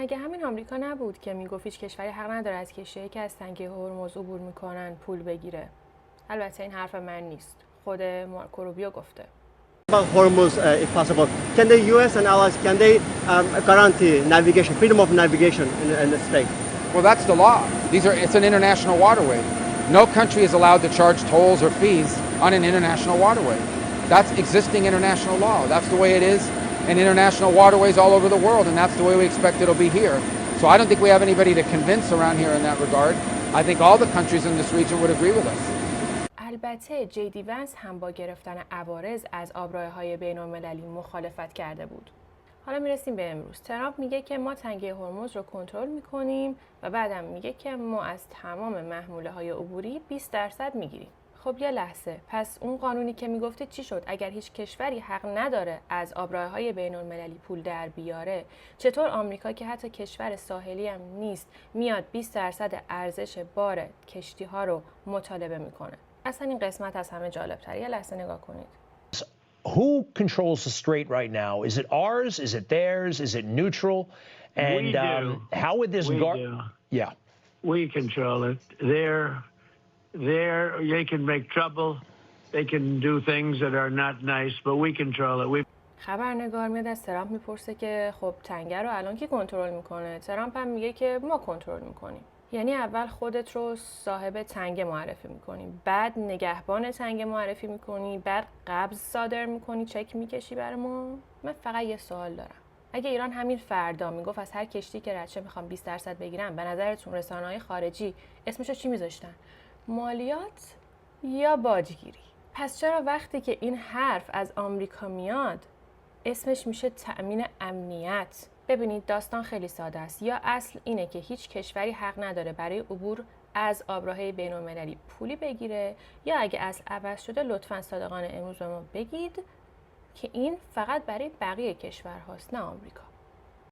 مگه همین آمریکا نبود که میگفت هیچ کشوری حق نداره از کشتی‌هایی که از تنگه هرمز عبور میکنن پول بگیره؟ البته این حرف من نیست، خود مارکو روبیو گفته. About Hormuz, if possible, can the U.S. and allies guarantee navigation, freedom of navigation in the state? Well, that's the law. It's an international waterway. No country is allowed to charge tolls or fees on an international waterway. That's existing international law. That's the way it is in international waterways all over the world, and that's the way we expect it'll be here. So I don't think we have anybody to convince around here in that regard. I think all the countries in this region would agree with us. البته جی ونس هم با گرفتن عوارض از آبراههای بین‌المللی مخالفت کرده بود. حالا میرسیم به امروز. ترامپ میگه که ما تنگه هرمز رو کنترل میکنیم و بعدم میگه که ما از تمام محموله های عبوری 20% میگیریم. خب یه لحظه، پس اون قانونی که میگفته چی شد؟ اگر هیچ کشوری حق نداره از آبراههای بین‌المللی پول در بیاره، چطور آمریکا که حتی کشور ساحلی هم نیست میاد 20% ارزش بار کشتی ها رو مطالبه میکنه؟ اصلا این قسمت از همه جالب‌تر. یه لحظه نگاه کنید. Who controls the strait right now? Is it ours? Is it theirs? Is it neutral? And we do. How would this we do. Yeah. We control it. They can make trouble. They can do things that are not nice, but we control it. خبرنگار میاد از ترامپ میپرسه که خب تنگه رو الان کی کنترل میکنه؟ ترامپ هم میگه که ما کنترل میکنیم. یعنی اول خودت رو صاحب تنگه معرفی میکنی، بعد نگهبان تنگه معرفی میکنی، بعد قبض صادر میکنی، چک میکشی برای ما. من فقط یه سوال دارم. اگه ایران همین فردا میگفت از هر کشتی که رد میخوام 20% بگیرم، به نظرتون رسانه‌های خارجی اسمشو چی میذاشتن؟ مالیات یا باجگیری؟ پس چرا وقتی که این حرف از آمریکا میاد اسمش میشه تأمین امنیت؟ ببینید داستان خیلی ساده است. یا اصل اینه که هیچ کشوری حق نداره برای عبور از آبراهای بین‌المللی پولی بگیره، یا اگه اصل عوض شده لطفاً صادقانه امروز به ما بگید که این فقط برای بقیه کشورهاست نه آمریکا.